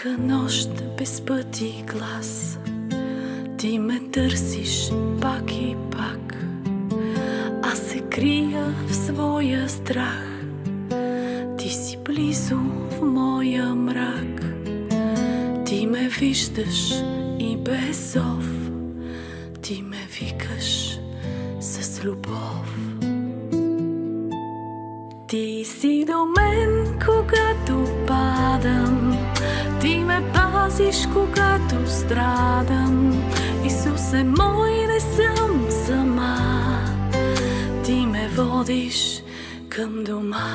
Тиха нощ без пъти глас, ти ме търсиш пак и пак. Аз се крия в своя страх, ти си близо в моя мрак. Ти ме виждаш и без зов, ти ме викаш с любов. Ти си до мен, когато падам, ти ме пазиш, когато страдам. Исусе мой, не съм сама, ти ме водиш към дома.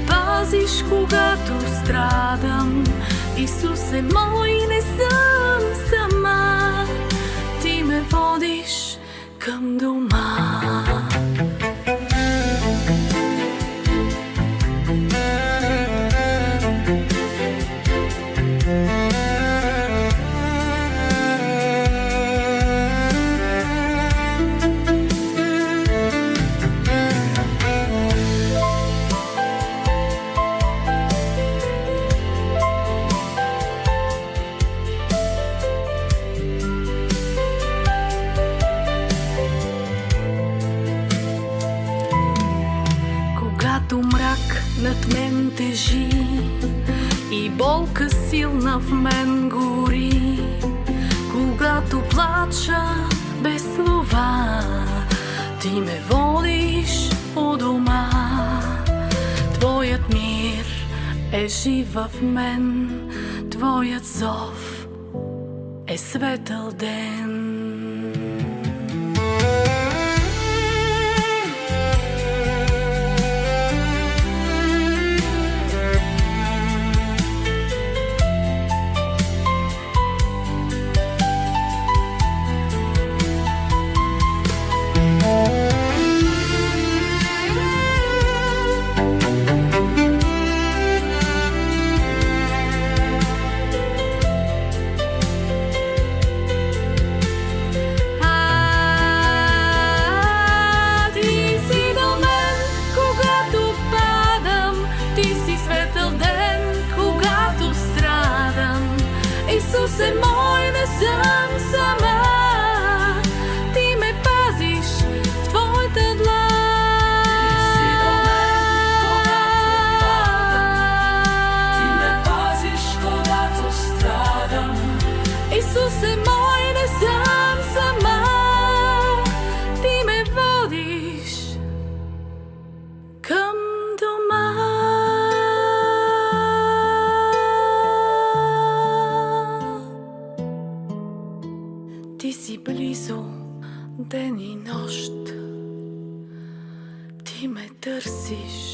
Пазиш, когато страдам. Исусе мой, не съм сама, ти ме водиш към дома. Когато мрак над мен тежи и болка силна в мен гори, когато плача без слова, ти ме водиш у дома. Твоят мир е жив в мен, твоят зов е светъл ден. Исусе мой, не съм сама, ти ме пазиш в твоята длан. Ти ме пазиш, когато страдам. Исусе мой, не съм сама, ти ме водиш към дома. Ти си близо ден и нощ, ти ме търсиш